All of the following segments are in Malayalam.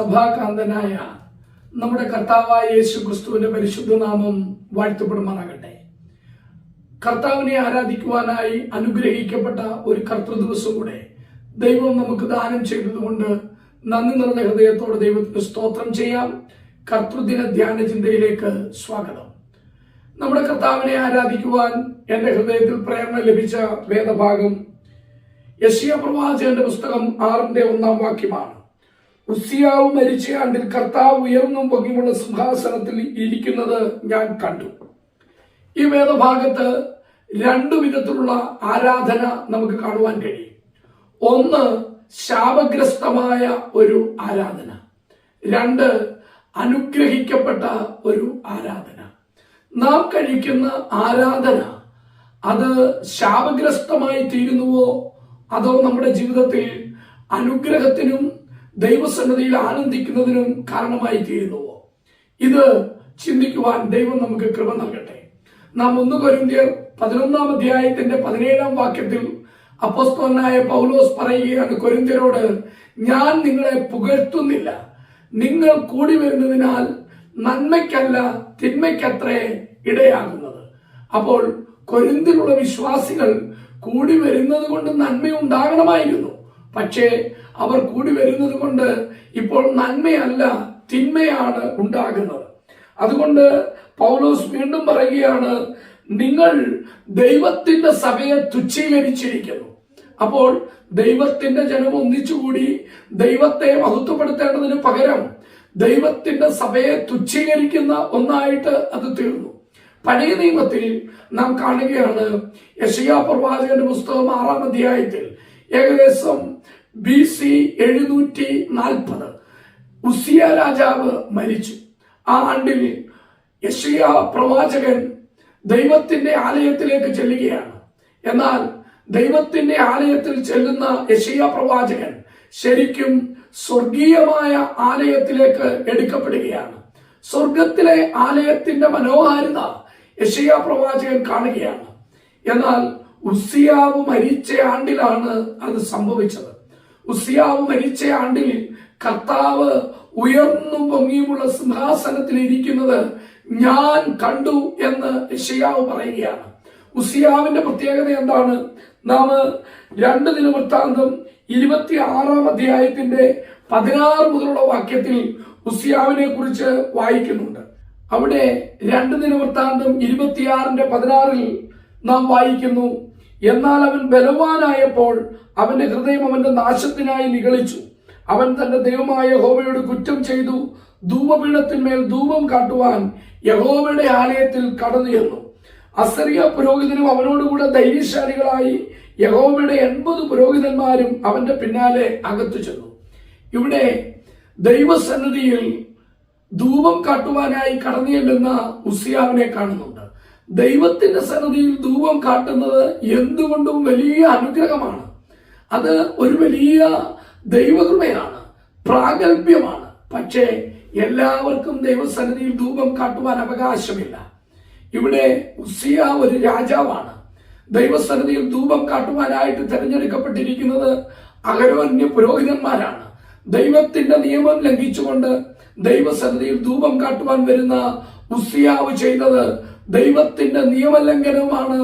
സഭാകാന്തനായ നമ്മുടെ കർത്താവായ യേശു ക്രിസ്തുവിന്റെ പരിശുദ്ധ നാമം വാഴ്ത്തപ്പെടുമാറാകട്ടെ. കർത്താവിനെ ആരാധിക്കുവാനായി അനുഗ്രഹിക്കപ്പെട്ട ഒരു കർത്തൃ ദിവസം കൂടെ ദൈവം നമുക്ക് ദാനം ചെയ്തതുകൊണ്ട് നന്ദി നിറഞ്ഞ ഹൃദയത്തോടെ ദൈവത്തിന് സ്തോത്രം ചെയ്യാം. കർത്തൃദിന ധ്യാന ചിന്തയിലേക്ക് സ്വാഗതം. നമ്മുടെ കർത്താവിനെ ആരാധിക്കുവാൻ എന്റെ ഹൃദയത്തിൽ പ്രേരണ ലഭിച്ച വേദഭാഗം യെശയ്യാ പ്രവാചകന്റെ പുസ്തകം 6:1 ഉസ്സിയാവ് മരിച്ച ആണ്ടിൽ കർത്താവ് ഉയർന്നും പൊങ്ങിയുള്ള സിംഹാസനത്തിൽ ഇരിക്കുന്നത് ഞാൻ കണ്ടു. ഈ വേദഭാഗത്ത് രണ്ടു വിധത്തിലുള്ള ആരാധന നമുക്ക് കാണുവാൻ കഴിയും. ഒന്ന്, ശാപഗ്രസ്തമായ ഒരു ആരാധന. രണ്ട്, അനുഗ്രഹിക്കപ്പെട്ട ഒരു ആരാധന. നാം കഴിക്കുന്ന ആരാധന അത് ശാപഗ്രസ്തമായി തീരുന്നുവോ അതോ നമ്മുടെ ജീവിതത്തിൽ അനുഗ്രഹത്തിനും ദൈവസന്നിധിയിൽ ആനന്ദിക്കുന്നതിനും കാരണമായി തീരുന്നുവോ? ഇത് ചിന്തിക്കുവാൻ ദൈവം നമുക്ക് കൃപ നൽകട്ടെ. നാം 1 കൊരിന്ത്യർ 11 അപ്പോസ്തലനായ പൗലോസ് പറയുകയാണ് കൊരിന്ത്യരോട്, ഞാൻ നിങ്ങളെ പുകഴ്ത്തുന്നില്ല, നിങ്ങൾ കൂടി വരുന്നതിനാൽ നന്മയ്ക്കല്ല തിന്മയ്ക്കത്രേ ഇടയാകുന്നത്. അപ്പോൾ കൊരിന്തിലുള്ള വിശ്വാസികൾ കൂടി വരുന്നത് കൊണ്ട് നന്മയുണ്ടാകണമായിരുന്നു. പക്ഷേ അവർ കൂടി വരുന്നത് കൊണ്ട് ഇപ്പോൾ നന്മയല്ല തിന്മയാണ് ഉണ്ടാകുന്നത്. അതുകൊണ്ട് പൗലോസ് വീണ്ടും പറയുകയാണ്, നിങ്ങൾ ദൈവത്തിന്റെ സഭയെ തുച്ഛീകരിച്ചിരിക്കുന്നു. അപ്പോൾ ദൈവത്തിന്റെ ജനം ഒന്നിച്ചുകൂടി ദൈവത്തെ മഹത്വപ്പെടുത്തേണ്ടതിന് പകരം ദൈവത്തിന്റെ സഭയെ തുച്ഛീകരിക്കുന്ന ഒന്നായിട്ട് അത് തീർന്നു. പഴയ നിയമത്തിൽ നാം കാണുകയാണ്, യെശയ്യാ പ്രവാചകന്റെ പുസ്തകം 6 ഏകദേശം BC 740 ഉസ്സിയ രാജാവ് മരിച്ചു. ആ ആണ്ടിൽ യെശയ്യാ പ്രവാചകൻ ദൈവത്തിന്റെ ആലയത്തിലേക്ക് ചെല്ലുകയാണ്. എന്നാൽ ദൈവത്തിന്റെ ആലയത്തിൽ ചെല്ലുന്ന യെശയ്യാ പ്രവാചകൻ ശരിക്കും സ്വർഗീയമായ ആലയത്തിലേക്ക് എടുക്കപ്പെടുകയാണ്. സ്വർഗത്തിലെ ആലയത്തിന്റെ മനോഹാരിത യെശയ്യാ പ്രവാചകൻ കാണുകയാണ്. എന്നാൽ ഉസ്സിയാവ് മരിച്ച ആണ്ടിലാണ് അത് സംഭവിച്ചത്. ഉസ്സിയാവ് മരിച്ച ആണ്ടിൽ കർത്താവ് ഉയർന്നും പൊങ്ങിയുമുള്ള സിംഹാസനത്തിൽ ഇരിക്കുന്നത് ഞാൻ കണ്ടു എന്ന് യെശയ്യാവ് പറയുകയാണ്. ഉസ്സിയാവിന്റെ പ്രത്യേകത എന്താണ്? നാം 2 ദിനവൃത്താന്തം 26 16 മുതലുള്ള വാക്യത്തിൽ ഉസ്സിയാവിനെ കുറിച്ച് വായിക്കുന്നുണ്ട്. അവിടെ 2 ദിനവൃത്താന്തം 26:16 നാം വായിക്കുന്നു, എന്നാൽ അവൻ ബലവാനായപ്പോൾ അവന്റെ ഹൃദയം അവന്റെ നാശത്തിനായി നിഗളിച്ചു. അവൻ തന്റെ ദൈവമായ യഹോവയോട് കുറ്റം ചെയ്തു. ധൂപപീഠത്തിന്മേൽ ധൂപം കാട്ടുവാൻ യഹോവയുടെ ആലയത്തിൽ കടന്നു ചെന്നു. അസറിയ പുരോഹിതനും അവനോടുകൂടെ ധൈര്യശാലികളായി യഹോവയുടെ 80 പുരോഹിതന്മാരും അവന്റെ പിന്നാലെ അകത്തു ചെന്നു. ഇവിടെ ദൈവസന്നിധിയിൽ ധൂപം കാട്ടുവാനായി കടന്നു ചെല്ലുന്ന ഉസ്സിയാവിനെ കാണുന്നുണ്ട്. ദൈവത്തിന്റെ സന്നിധിയിൽ ധൂപം കാട്ടുന്നത് എന്തുകൊണ്ടും വലിയ അനുഗ്രഹമാണ്. അത് ഒരു വലിയ ദൈവകൃപയാണ്, പ്രാഗൽഭ്യമാണ്. പക്ഷേ എല്ലാവർക്കും ദൈവസന്നിധിയിൽ ധൂപം കാട്ടുവാൻ അവകാശമില്ല. ഇവിടെ ഉസ്സിയ ഒരു രാജാവാണ്. ദൈവസന്നിധിയിൽ ധൂപം കാട്ടുവാനായിട്ട് തിരഞ്ഞെടുക്കപ്പെട്ടിരിക്കുന്നത് അഹരോന്യ പുരോഹിതന്മാരാണ്. ദൈവത്തിന്റെ നിയമം ലംഘിച്ചുകൊണ്ട് ദൈവസന്നിധിയിൽ ധൂപം കാട്ടുവാൻ വരുന്ന ഉസ്സിയാവ് ചെയ്തത് ദൈവത്തിന്റെ നിയമലംഘനമാണ്,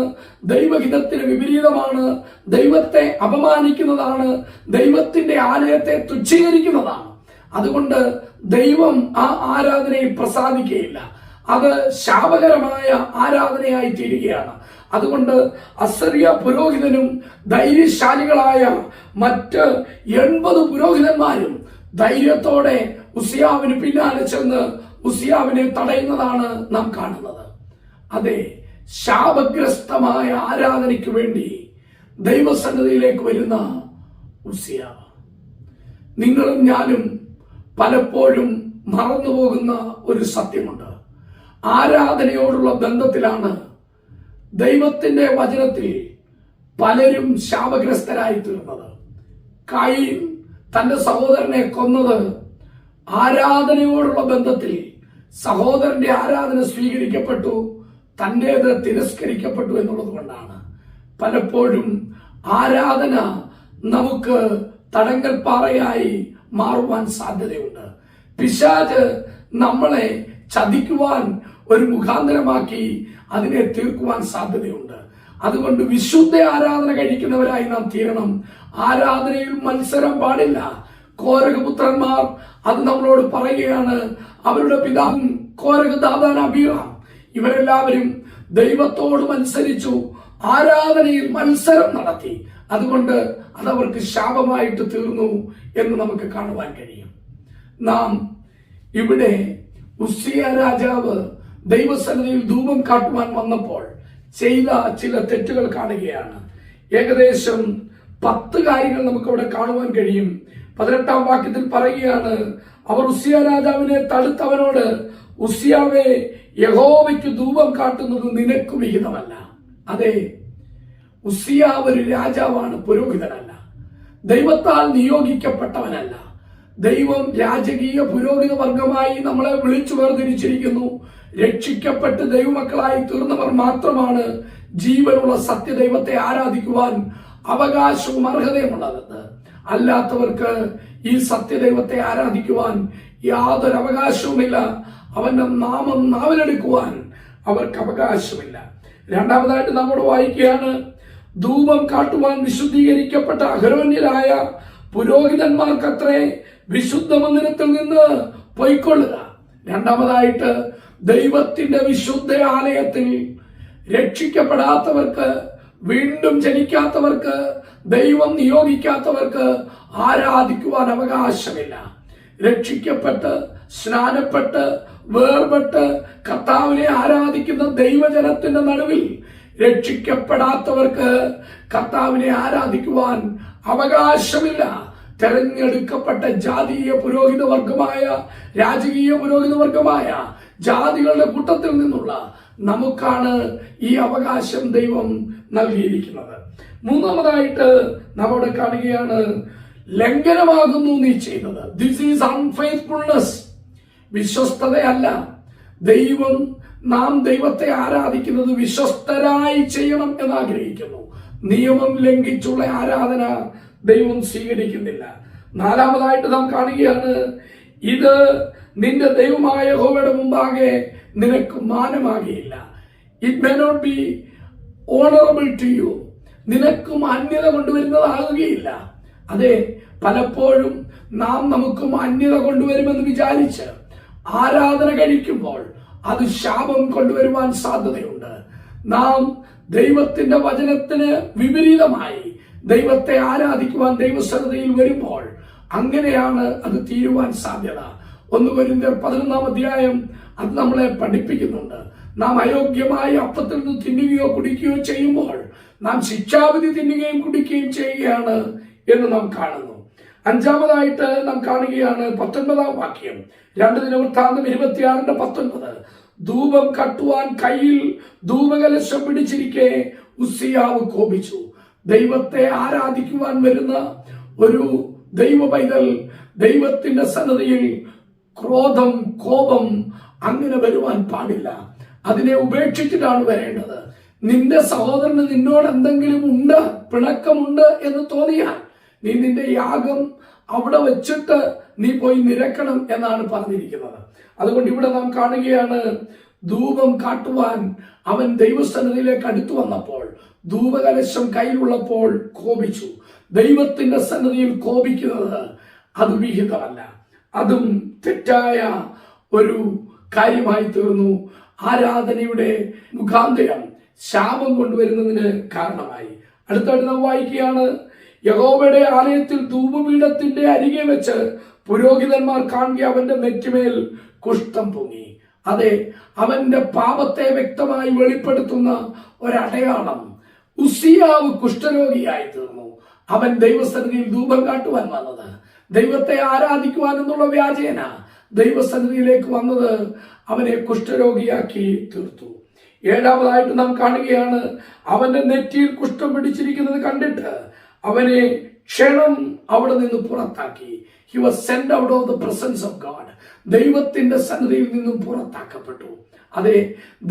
ദൈവഹിതത്തിന് വിപരീതമാണ്, ദൈവത്തെ അപമാനിക്കുന്നതാണ്, ദൈവത്തിന്റെ ആലയത്തെ തുച്ഛീകരിക്കുന്നതാണ്. അതുകൊണ്ട് ദൈവം ആ ആരാധനയിൽ പ്രസാദിക്കുകയില്ല. അത് ശാപകരമായ ആരാധനയായി തീരുകയാണ്. അതുകൊണ്ട് അസറിയ പുരോഹിതനും ധൈര്യശാലികളായ മറ്റ് 80 പുരോഹിതന്മാരും ധൈര്യത്തോടെ ഉസ്സിയാവിന് പിന്നാലെ ചെന്ന് ഉസ്സിയാവിനെ തടയുന്നതാണ് നാം കാണുന്നത്. അതെ, ശാപഗ്രസ്തമായ ആരാധനയ്ക്ക് വേണ്ടി ദൈവസന്നിധിയിലേക്ക് വരുന്ന ഉസ്സിയാവ്. നിങ്ങളും ഞാനും പലപ്പോഴും മറന്നുപോകുന്ന ഒരു സത്യമുണ്ട്. ആരാധനയോടുള്ള ബന്ധത്തിലാണ് ദൈവത്തിന്റെ വചനത്തിൽ പലരും ശാപഗ്രസ്തരായി തീർന്നത്. കയീൻ തന്റെ സഹോദരനെ കൊന്നത് ആരാധനയോടുള്ള ബന്ധത്തിൽ സഹോദരന്റെ ആരാധന സ്വീകരിക്കപ്പെട്ടു, തന്റേത് തിരസ്കരിക്കപ്പെട്ടു എന്നുള്ളത് കൊണ്ടാണ്. പലപ്പോഴും ആരാധന നമുക്ക് തടങ്കൽ പാറയായി മാറുവാൻ സാധ്യതയുണ്ട്. പിശാച് നമ്മളെ ചതിക്കുവാൻ ഒരു മുഖാന്തരമാക്കി അതിനെ തീർക്കുവാൻ സാധ്യതയുണ്ട്. അതുകൊണ്ട് വിശുദ്ധ ആരാധന കഴിക്കുന്നവരായി നാം തീരണം. ആരാധനയിൽ മത്സരം പാടില്ല. കോരഹപുത്രന്മാർ അത് നമ്മളോട് പറയുകയാണ്. അവരുടെ പിതാവും കോരഹ ദാദാൻ അബീറാം ഇവരെല്ലാവരും ദൈവത്തോട് മത്സരിച്ചു, ആരാധനയിൽ മത്സരം നടത്തി. അതുകൊണ്ട് അതവർക്ക് ശാപമായിട്ട് തീർന്നു എന്ന് നമുക്ക് കാണുവാൻ കഴിയും. നാം ഇവിടെ ഉസ്സിയ രാജാവ് ദൈവസന്നിധിയിൽ ധൂപം കാട്ടുവാൻ വന്നപ്പോൾ ചെയ്ത ചില തെറ്റുകൾ കാണുകയാണ്. ഏകദേശം 10 കാര്യങ്ങൾ നമുക്ക് അവിടെ കാണുവാൻ കഴിയും. 18-ാം വാക്യത്തിൽ പറയുകയാണ്, അവർ ഉസ്സിയ രാജാവിനെ തടുത്തവനോട്, ഉസ്സിയാവേ, യഹോവയ്ക്ക് ധൂപം കാട്ടുന്നത് നിനക്ക് വിഹിതമല്ല. അതെ, ഉസ്സിയ ഒരു രാജാവാണ്, പുരോഹിതനല്ല, ദൈവത്താൽ നിയോഗിക്കപ്പെട്ടവനല്ല. ദൈവം രാജകീയ പുരോഹിത വർഗമായി നമ്മളെ വിളിച്ചു വേർതിരിച്ചിരിക്കുന്നു. രക്ഷിക്കപ്പെട്ട് ദൈവമക്കളായി തീർന്നവർ മാത്രമാണ് ജീവനുള്ള സത്യദൈവത്തെ ആരാധിക്കുവാൻ അവകാശവും അർഹതയുമുള്ളത്. അല്ലാത്തവർക്ക് ഈ സത്യദൈവത്തെ ആരാധിക്കുവാൻ യാതൊരു അവകാശവുമില്ല. അവന്റെ നാമം നാവിലെടുക്കുവാൻ അവർക്ക് അവകാശമില്ല. രണ്ടാമതായിട്ട് നമ്മോട് വായിക്കുകയാണ്, ധൂപം കാട്ടുവാൻ വിശുദ്ധീകരിക്കപ്പെട്ട അഹരോന്യരായ പുരോഹിതന്മാർക്കത്രേ വിശുദ്ധ മന്ദിരത്തിൽ നിന്ന് പൊയ്ക്കൊള്ളുക. രണ്ടാമതായിട്ട് ദൈവത്തിന്റെ വിശുദ്ധ ആലയത്തിൽ രക്ഷിക്കപ്പെടാത്തവർക്ക്, വീണ്ടും ജനിക്കാത്തവർക്ക്, ദൈവം നിയോഗിക്കാത്തവർക്ക് ആരാധിക്കുവാൻ അവകാശമില്ല. രക്ഷിക്കപ്പെട്ട് സ്നാനപ്പെട്ട് വേർപെട്ട് കർത്താവിനെ ആരാധിക്കുന്ന ദൈവജനത്തിന്റെ നടുവിൽ രക്ഷിക്കപ്പെടാത്തവർക്ക് കർത്താവിനെ ആരാധിക്കുവാൻ അവകാശമില്ല. തെരഞ്ഞെടുക്കപ്പെട്ട ജാതീയ പുരോഹിത വർഗമായ, രാജകീയ പുരോഹിത വർഗമായ ജാതികളുടെ കൂട്ടത്തിൽ നിന്നുള്ള നമുക്കാണ് ഈ അവകാശം ദൈവം നൽകിയിരിക്കുന്നത്. മൂന്നാമതായിട്ട് നാം അവിടെ കാണുകയാണ്, ലംഘനമാകുന്നു നീ ചെയ്തത്. This is unfaithfulness. വിശ്വസ്തതയല്ല. നാം ദൈവത്തെ ആരാധിക്കുന്നത് വിശ്വസ്തരായി ചെയ്യണം എന്നാഗ്രഹിക്കുന്നു. നിയമം ലംഘിച്ചുള്ള ആരാധന ദൈവം സ്വീകരിക്കുന്നില്ല. നാലാമതായിട്ട് നാം കാണുകയാണ്, ഇത് നിന്റെ ദൈവമായ യഹോവയുടെ മുമ്പാകെ നിനക്ക് മാനമാകിയില്ല. It may not be honourable to you. നിനക്ക് മാന്യത കൊണ്ടുവരുന്നതാകുകയില്ല. അതെ, പലപ്പോഴും നാം നമുക്ക് മാന്യത കൊണ്ടുവരുമെന്ന് വിചാരിച്ച് ആരാധന കഴിക്കുമ്പോൾ അത് ശാപം കൊണ്ടുവരുവാൻ സാധ്യതയുണ്ട്. നാം ദൈവത്തിന്റെ വചനത്തിന് വിപരീതമായി ദൈവത്തെ ആരാധിക്കുവാൻ ദൈവസന്നിധിയിൽ വരുമ്പോൾ അങ്ങനെയാണ് അത് തീരുവാൻ സാധ്യത. 1 കൊരിന്ത്യർ 11-ാം അധ്യായം അത് നമ്മളെ പഠിപ്പിക്കുന്നുണ്ട്. നാം അയോഗ്യമായ അപ്പത്തിൽ നിന്ന് തിന്നുകയോ കുടിക്കുകയോ ചെയ്യുമ്പോൾ നാം ശിക്ഷാവിധി തിന്നുകയും കുടിക്കുകയും ചെയ്യുകയാണ് എന്ന് നാം കാണുന്നു. അഞ്ചാമതായിട്ട് നാം കാണുകയാണ് 19-ാം വാക്യം, 2 ദിനവൃത്താന്തം 26:19. ധൂപം കട്ടുവാൻ കയ്യിൽ ധൂപകലശം പിടിച്ചിരിക്കെ ഉസ്സിയാവ് കോപിച്ചു. ദൈവത്തെ ആരാധിക്കുവാൻ വരുന്ന ഒരു ദൈവ പൈതൽ ദൈവത്തിന്റെ സന്നദ്ധയിൽ ക്രോധം, കോപം അങ്ങനെ വരുവാൻ പാടില്ല. അതിനെ ഉപേക്ഷിച്ചിട്ടാണ് വരേണ്ടത്. നിന്റെ സഹോദരന് നിന്നോട് എന്തെങ്കിലും ഉണ്ട്, പിണക്കമുണ്ട് എന്ന് തോന്നിയാൽ നീ നിന്റെ യാഗം അവിടെ വെച്ചിട്ട് നീ പോയി നിരക്കണം എന്നാണ് പറഞ്ഞിരിക്കുന്നത്. അതുകൊണ്ട് ഇവിടെ നാം കാണുകയാണ്, ധൂപം കാട്ടുവാൻ അവൻ ദൈവസന്നിധിയിലേക്ക് അടുത്തു വന്നപ്പോൾ, ധൂപകലശം കയ്യിലുള്ളപ്പോൾ കോപിച്ചു. ദൈവത്തിന്റെ സന്നിധിയിൽ കോപിക്കുന്നത് അത് വിഹിതമല്ല. അതും തെറ്റായ ഒരു കാര്യമായി തീർന്നു. ആരാധനയുടെ മുഖാന്തരം ശാപം കൊണ്ടുവരുന്നതിന് കാരണമായി. അടുത്തായിട്ട് നാം വായിക്കുകയാണ്, യഹോവയുടെ ആലയത്തിൽ ധൂപപീഠത്തിന്റെ അരികെ വെച്ച് പുരോഹിതന്മാർ കാണുക അവന്റെ നെറ്റിമേൽ കുഷ്ഠം പൊങ്ങി. അതെ, അവന്റെ പാപത്തെ വ്യക്തമായി വെളിപ്പെടുത്തുന്ന ഒരടയാളം. ഉസ്സിയാവ് കുഷ്ഠരോഗിയായി തീർന്നു. അവൻ ദൈവസന്നിധിയിൽ ധൂപം കാട്ടുവാൻ വന്നത്, ദൈവത്തെ ആരാധിക്കുവാൻ എന്നുള്ള വ്യാജേന ദൈവസന്നിധിയിലേക്ക് വന്നത് അവനെ കുഷ്ഠരോഗിയാക്കി തീർത്തു. ഏഴാമതായിട്ട് നാം കാണുകയാണ്, അവന്റെ നെറ്റിയിൽ കുഷ്ഠം പിടിച്ചിരിക്കുന്നത് കണ്ടിട്ട് അവനെ ക്ഷണം അവിടെ നിന്ന് പുറത്താക്കി. He was send out of the presence of God. ദൈവത്തിന്റെ സന്നിധിയിൽ നിന്നും പുറത്താക്കപ്പെട്ടു. അതെ,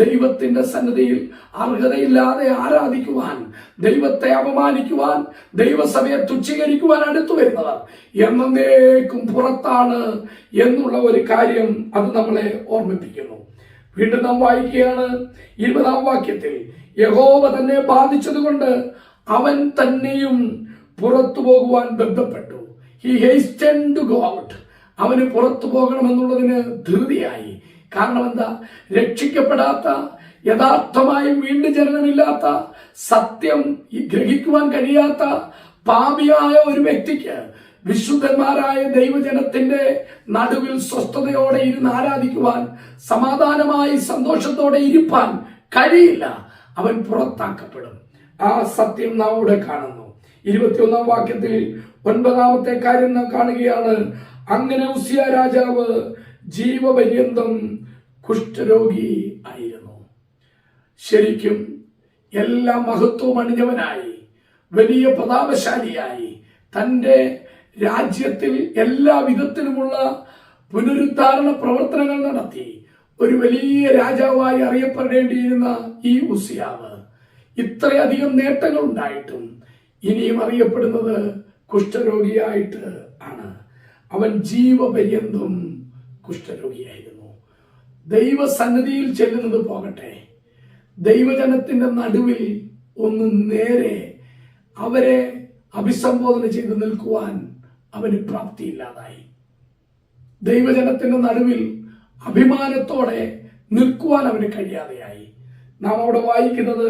ദൈവത്തിന്റെ സന്നിധിയിൽ അർഹതയില്ലാതെ ആരാധിക്കുവാൻ, ദൈവത്തെ അപമാനിക്കുവാൻ, ദൈവസഭയെ തുച്ഛീകരിക്കുവാൻ അടുത്തു വരുന്നവർ എന്നേക്കും പുറത്താണ് എന്നുള്ള ഒരു കാര്യം അത് നമ്മളെ ഓർമ്മിപ്പിക്കുന്നു. വീണ്ടും നാം വായിക്കുകയാണ് 20-ാം വാക്യത്തിൽ, യഹോവ തന്നെ ബാധിച്ചതുകൊണ്ട് അവൻ തന്നെയും പുറത്തു പോകുവാൻ ബന്ധപ്പെട്ടു. He hastened to go out. അവന് പുറത്തു പോകണമെന്നുള്ളതിന് ധൃതിയായി. കാരണം എന്താ? രക്ഷിക്കപ്പെടാത്ത, യഥാർത്ഥമായും വീണ്ടും ജനനമില്ലാത്ത, സത്യം ഗ്രഹിക്കുവാൻ കഴിയാത്ത പാപിയായ ഒരു വ്യക്തിക്ക് വിശുദ്ധന്മാരായ ദൈവജനത്തിന്റെ നടുവിൽ സ്വസ്ഥതയോടെ ഇരുന്ന് ആരാധിക്കുവാൻ, സമാധാനമായി സന്തോഷത്തോടെ ഇരിപ്പാൻ കഴിയില്ല. അവൻ പുറത്താക്കപ്പെടും. ആ സത്യം നാം ഇവിടെ കാണുന്നു. 21-ാം വാക്യത്തിൽ 9-ാമത്തെ കാര്യം നാം കാണുകയാണ്. അങ്ങനെ ഉസിയ രാജാവ് ജീവപര്യന്തം കുഷ്ഠരോഗി ആയിരുന്നു. ശരിക്കും എല്ലാ മഹത്വവും അണിഞ്ഞവനായി, വലിയ പ്രതാപശാലിയായി, തന്റെ രാജ്യത്തിൽ എല്ലാ വിധത്തിലുമുള്ള പുനരുദ്ധാരണ പ്രവർത്തനങ്ങൾ നടത്തി ഒരു വലിയ രാജാവായി അറിയപ്പെടേണ്ടിയിരുന്ന ഈ ഉസിയാവ് ഇത്രയധികം നേട്ടങ്ങൾ ഉണ്ടായിട്ടും ഇനിയും അറിയപ്പെടുന്നത് കുഷ്ഠരോഗിയായിട്ട് ആണ്. അവൻ ജീവപര്യന്തം കുഷ്ഠരോഗിയായിരുന്നു. ദൈവസന്നിധിയിൽ ചെല്ലുന്നത് പോകട്ടെ, ദൈവജനത്തിന്റെ നടുവിൽ ഒന്ന് നേരെ അവരെ അഭിസംബോധന ചെയ്ത് നിൽക്കുവാൻ അവന് പ്രാപ്തിയില്ലാതായി. ദൈവജനത്തിന്റെ നടുവിൽ അഭിമാനത്തോടെ നിൽക്കുവാൻ അവന് കഴിയാതെയായി. നാം അവിടെ വായിക്കുന്നത്,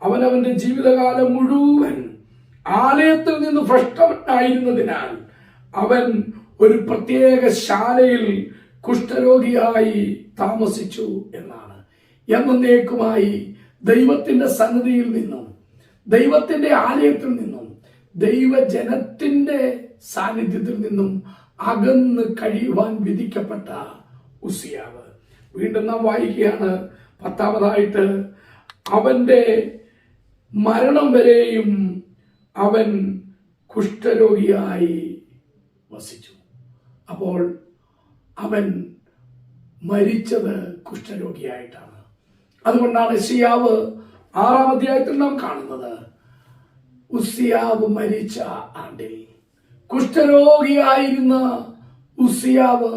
അവനവന്റെ ജീവിതകാലം മുഴുവൻ ആലയത്തിൽ നിന്ന് ഭ്രഷ്ടനായിരുന്നതിനാൽ അവൻ ഒരു പ്രത്യേക ശാലയിൽ കുഷ്ഠരോഗിയായി താമസിച്ചു എന്നാണ്. എന്നേക്കുമായി ദൈവത്തിന്റെ സന്നിധിയിൽ നിന്നും, ദൈവത്തിന്റെ ആലയത്തിൽ നിന്നും, ദൈവജനത്തിന്റെ സാന്നിധ്യത്തിൽ നിന്നും അകന്ന് കഴിയുവാൻ വിധിക്കപ്പെട്ട ഉസിയാവ്. വീണ്ടും നാം വായിക്കുകയാണ് 10-ാമതായിട്ട്, അവന്റെ മരണം വരെയും അവൻ കുഷ്ഠരോഗിയായി വസിച്ചു. അപ്പോൾ അവൻ മരിച്ചത് കുഷ്ഠരോഗിയായിട്ടാണ്. അതുകൊണ്ടാണ് യെശയ്യാവ് 6-ാം അധ്യായത്തിൽ നാം കാണുന്നത്, ഉസിയാവ് മരിച്ച ആണ്ടിൽ, കുഷ്ഠരോഗിയായിരുന്ന ഉസിയാവ്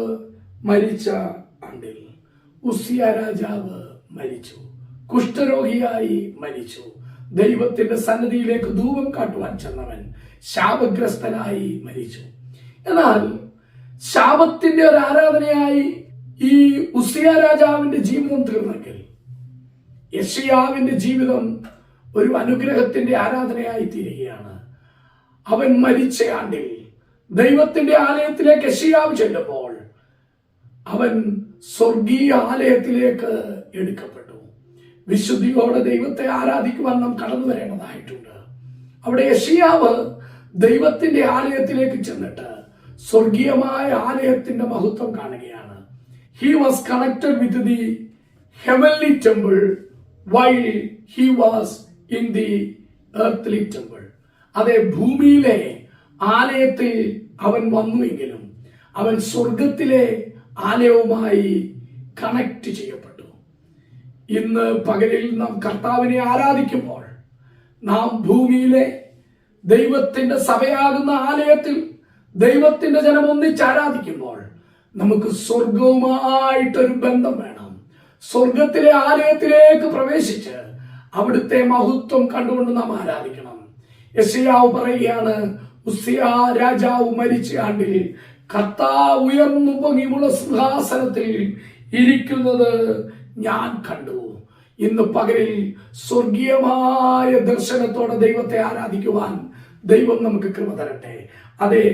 മരിച്ച ആണ്ടിൽ ഉസിയ രാജാവ് മരിച്ചു, കുഷ്ഠരോഗിയായി മരിച്ചു. ദൈവത്തിന്റെ സന്നിധിയിലേക്ക് ധൂപം കാട്ടുവാൻ ചെന്നവൻ ശാപഗ്രസ്തനായി മരിച്ചു. എന്നാൽ ശാപത്തിന്റെ ഒരു ആരാധനയായി ഈ ഉസിയ രാജാവിന്റെ ജീവിതം തീർന്നെങ്കിൽ, യെശയ്യാവിന്റെ ജീവിതം ഒരു അനുഗ്രഹത്തിന്റെ ആരാധനയായി തീരുകയാണ്. അവൻ മരിച്ച ആണ്ടിൽ ദൈവത്തിന്റെ ആലയത്തിലേക്ക് യെശയ്യാവ് ചെല്ലുമ്പോൾ അവൻ സ്വർഗീയ ആലയത്തിലേക്ക് എടുക്കപ്പെട്ടു. വിശുദ്ധിയോടെ ദൈവത്തെ ആരാധിക്കുവാൻ നാം കടന്നു വരേണ്ടതായിട്ടുണ്ട്. അവിടെ യെശയ്യാവ് ദൈവത്തിന്റെ ആലയത്തിലേക്ക് ചെന്നിട്ട് സ്വർഗീയമായ ആലയത്തിന്റെ മഹത്വം കാണുകയാണ്. He was connected with the heavenly temple while he was in the earth temple. അതെ, ഭൂമിയിലെ ആലയത്തിൽ അവൻ വന്നുവെങ്കിലും അവൻ സ്വർഗത്തിലെ ആലയവുമായി കണക്ട് ചെയ്യപ്പെട്ടു. ഇന്ന് പകലിൽ നാം കർത്താവിനെ ആരാധിക്കുമ്പോൾ, നാം ഭൂമിയിലെ ദൈവത്തിന്റെ സഭയാകുന്ന ആലയത്തിൽ ദൈവത്തിന്റെ ജനം ഒന്നിച്ച് ആരാധിക്കുമ്പോൾ നമുക്ക് സ്വർഗവുമായിട്ടൊരു ബന്ധം വേണം. സ്വർഗത്തിലെ ആലയത്തിലേക്ക് പ്രവേശിച്ച് അവിടുത്തെ മഹത്വം കണ്ടുകൊണ്ട് നാം ആരാധിക്കണം. യെശയ്യാവ് പറയുകയാണ്, ഉസിയ രാജാവ് മരിച്ച ആണ്ടിൽ കർത്താവ് ഉയർന്നു പൊങ്ങിയുള്ള സിംഹാസനത്തിൽ ഇരിക്കുന്നത് ഞാൻ കണ്ടു. ഇന്ന് പകലിൽ സ്വർഗീയമായ ദർശനത്തോടെ ദൈവത്തെ ആരാധിക്കുവാൻ ദൈവം നമുക്ക് കൃപ തരട്ടെ. അതെ,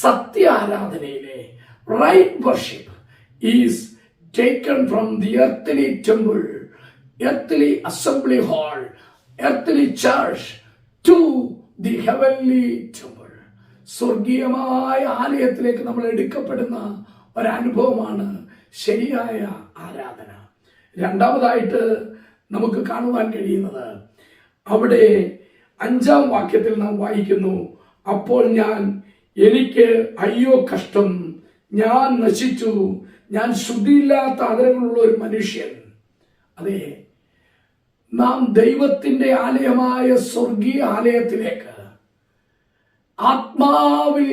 സത്യ ആരാധനയിലെ right worship is taken from the earthly temple, earthly assembly hall, earthly church to the heavenly temple. സ്വർഗീയമായ ആലയത്തിലേക്ക് നമ്മൾ എടുക്കപ്പെടുന്ന ഒരനുഭവമാണ് ശരിയായ ആരാധന. രണ്ടാമതായിട്ട് നമുക്ക് കാണുവാൻ കഴിയുന്നത്, അവിടെ 5-ാം വാക്യത്തിൽ നാം വായിക്കുന്നു, അപ്പോൾ എനിക്ക് അയ്യോ കഷ്ടം, ഞാൻ നശിച്ചു, ഞാൻ ശുദ്ധിയില്ലാത്ത ആദരങ്ങളുള്ള ഒരു മനുഷ്യൻ. അതെ, നാം ദൈവത്തിന്റെ ആലയമായ സ്വർഗീയ ആലയത്തിലേക്ക് ആത്മാവിൽ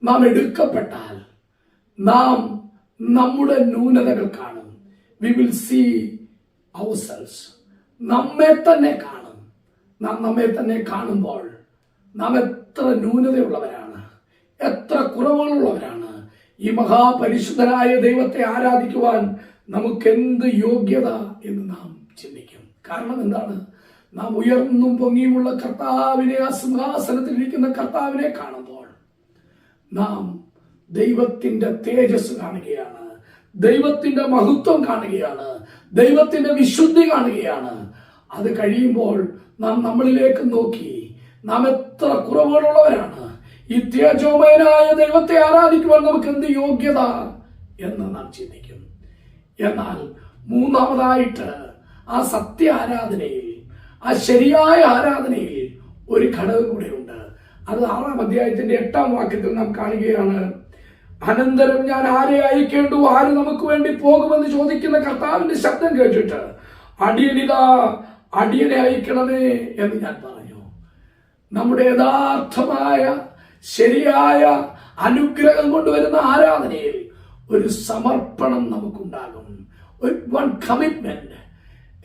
നാം എടുക്കപ്പെട്ടാൽ നാം നമ്മുടെ ന്യൂനതകൾ കാണും. We will see ourselves. നമ്മെ തന്നെ കാണും. നാം നമ്മെ തന്നെ കാണുമ്പോൾ നാം എത്ര ന്യൂനതയുള്ളവരാണ്, എത്ര കുറവുകളുള്ളവരാണ്. ഈ മഹാപരിശുദ്ധനായ ദൈവത്തെ ആരാധിക്കുവാൻ നമുക്കെന്ത് യോഗ്യത എന്ന് നാം ചിന്തിക്കും. കാരണം എന്താണ്? നാം ഉയർന്നും പൊങ്ങിയുമുള്ള കർത്താവിനെ, ആ സിംഹാസനത്തിൽ ഇരിക്കുന്ന കർത്താവിനെ കാണുമ്പോൾ നാം ദൈവത്തിന്റെ തേജസ് കാണുകയാണ്, ദൈവത്തിന്റെ മഹത്വം കാണുകയാണ്, ദൈവത്തിന്റെ വിശുദ്ധി കാണുകയാണ്. അത് കഴിയുമ്പോൾ നാം നമ്മളിലേക്ക് നോക്കി നാം എത്ര കുറവുകളുള്ളവരാണ്, ഈ തേജോമയനായ ദൈവത്തെ ആരാധിക്കുവാൻ നമുക്ക് എന്ത് യോഗ്യത എന്ന് നാം ചിന്തിക്കും. എന്നാൽ മൂന്നാമതായിട്ട് ആ സത്യ ആരാധനയിൽ, ആ ശരിയായ ആരാധനയിൽ ഒരു ഘടകം കൂടെ ഉണ്ട്. അത് 6-ാം അധ്യായത്തിന്റെ 8-ാം വാക്യത്തിൽ നാം കാണുകയാണ്. അനന്തരം ഞാൻ ആരെ അയക്കേണ്ടു, ആര് നമുക്ക് വേണ്ടി പോകുമെന്ന് ചോദിക്കുന്ന കർത്താവിന്റെ ശബ്ദം കേട്ടിട്ട് അടിയനിതാ, അടിയനെ അയക്കണമേ എന്ന് ഞാൻ പറഞ്ഞു. നമ്മുടെ യഥാർത്ഥമായ ശരിയായ അനുഗ്രഹം കൊണ്ടുവരുന്ന ആരാധനയിൽ ഒരു സമർപ്പണം നമുക്കുണ്ടാകും. One commitment,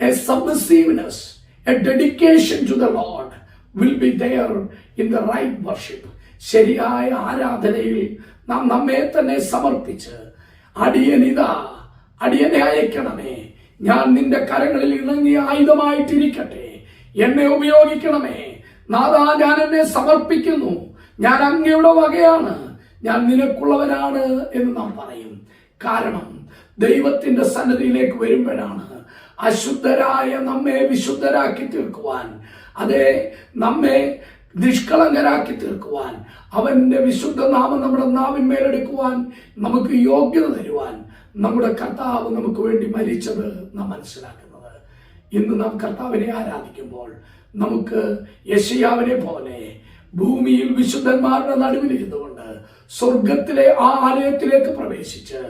a submissiveness, a dedication to the lord will be there in the right worship. ശരിയായ ആരാധനയിൽ നാം നമ്മെ തന്നെ സമർപ്പിച്ച് അടിയനിതാ, അടിയനെ അയക്കണമേ, ഞാൻ നിന്റെ കരങ്ങളിൽ ഇണങ്ങിയ ആയുധമായിട്ടിരിക്കട്ടെ, എന്നെ ഉപയോഗിക്കണമേ നാഥാ, ഞാൻ എന്നെ സമർപ്പിക്കുന്നു, ഞാൻ അങ്ങയുടെ വകയാണ്, ഞാൻ നിനക്കുള്ളവനാണ് എന്ന് നാം പറയും. കാരണം ദൈവത്തിന്റെ സന്നിധിയിലേക്ക് വരുമ്പോഴാണ് അശുദ്ധരായ നമ്മെ വിശുദ്ധരാക്കി തീർക്കുവാൻ, അതെ, നമ്മെ നിഷ്കളങ്കരാക്കി തീർക്കുവാൻ, അവന്റെ വിശുദ്ധ നാമം നമ്മുടെ നാവിന്മേലെടുക്കുവാൻ നമുക്ക് യോഗ്യത തരുവാൻ നമ്മുടെ കർത്താവ് നമുക്ക് വേണ്ടി മരിച്ചത് നാം മനസ്സിലാക്കുന്നത്. ഇന്ന് നാം കർത്താവിനെ ആരാധിക്കുമ്പോൾ നമുക്ക് യെശയ്യാവിനെ പോലെ ഭൂമിയിൽ വിശുദ്ധന്മാരുടെ നടുവിലിരുന്നുകൊണ്ട് സ്വർഗത്തിലെ ആ ആലയത്തിലേക്ക് പ്രവേശിച്ച്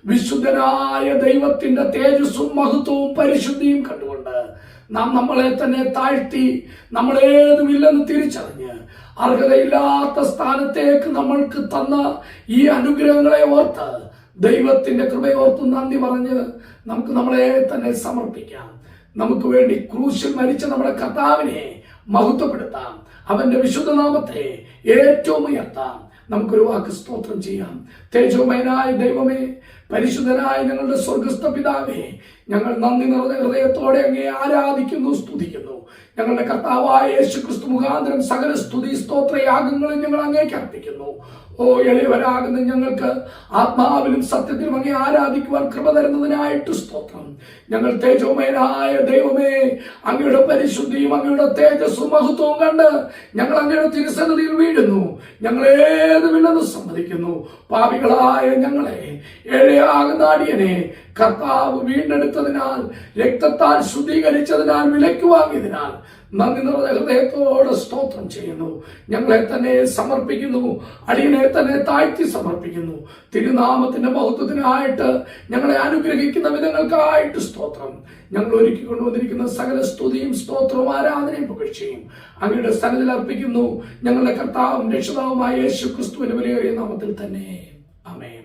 വിശുദ്ധനായ ദൈവത്തിന്റെ തേജസ്സും മഹത്വവും പരിശുദ്ധിയും കണ്ടുകൊണ്ട് നാം നമ്മളെ തന്നെ താഴ്ത്തി നമ്മളേതുമില്ലെന്ന് തിരിച്ചറിഞ്ഞ് അർഹതയില്ലാത്ത സ്ഥാനത്തേക്ക് നമ്മൾക്ക് തന്ന ഈ അനുഗ്രഹങ്ങളെ ഓർത്ത്, ദൈവത്തിന്റെ കൃപയോർത്ത് നന്ദി പറഞ്ഞ് നമുക്ക് നമ്മളെ തന്നെ സമർപ്പിക്കാം. നമുക്ക് വേണ്ടി ക്രൂശിൽ മരിച്ച നമ്മുടെ കർത്താവിനെ മഹത്വപ്പെടുത്താം, അവന്റെ വിശുദ്ധനാമത്തെ ഏറ്റവും ഉയർത്താം. നമുക്കൊരു വാക്ക് സ്തോത്രം ചെയ്യാം. തേജോമയനായ ദൈവമേ, പരിശുദ്ധനായ ഞങ്ങളുടെ സ്വർഗസ്ഥ പിതാവേ, ഞങ്ങൾ നന്ദി നിറഞ്ഞ ഹൃദയത്തോടെ അങ്ങേ ആരാധിക്കുന്നു, സ്തുതിക്കുന്നു. ഞങ്ങളുടെ കർത്താവായ യേശുക്രിസ്തു മുഖാന്തരം സകല സ്തുതി സ്തോത്ര യാഗങ്ങളും ഞങ്ങൾ അങ്ങേക്ക് അർപ്പിക്കുന്നു. ഓ എളിയവരാകുന്ന ഞങ്ങൾക്ക് ആത്മാവിലും സത്യത്തിലും അങ്ങേ ആരാധിക്കുവാൻ കൃപ തരുന്നതിനായിട്ട് സ്തോത്രം. ഞങ്ങൾ തേജോമയനായ ദൈവമേ, അങ്ങയുടെ പരിശുദ്ധിയും അങ്ങയുടെ തേജസ്സും മഹത്വവും കണ്ട് ഞങ്ങൾ അങ്ങയുടെ തിരുസന്നിധിയിൽ വീഴുന്നു. ഞങ്ങളേതുമില്ലെന്ന് സമ്മതിക്കുന്നു. പാപികളായ ഞങ്ങളെ, ഏഴയാകുന്ന അടിയനെ കർത്താവ് വീണ്ടെടുത്തതിനാൽ, രക്തത്താൽ ശുദ്ധീകരിച്ചതിനാൽ, വിലയ്ക്ക് വാങ്ങിയതിനാൽ നന്ദി നിറഞ്ഞ ഹൃദയത്തോടെ സ്തോത്രം ചെയ്യുന്നു. ഞങ്ങളെ തന്നെ സമർപ്പിക്കുന്നു, അടിയനെ തന്നെ താഴ്ത്തി സമർപ്പിക്കുന്നു. തിരുനാമത്തിന്റെ മഹത്വത്തിനായിട്ട് ഞങ്ങളെ അനുഗ്രഹിക്കുന്ന വിധങ്ങൾക്കായിട്ട് സ്തോത്രം. ഞങ്ങൾ ഒരുക്കി കൊണ്ടുവന്നിരിക്കുന്ന സകല സ്തുതിയും സ്തോത്രവും ആരാധനയും പുകഴ്ചയും അങ്ങയുടെ സന്നിധിയിൽ അർപ്പിക്കുന്നു. ഞങ്ങളുടെ കർത്താവും രക്ഷിതാവുമായ യേശുക്രിസ്തുവിന്റെ വിലയേറിയ നാമത്തിൽ തന്നെ. ആമേൻ.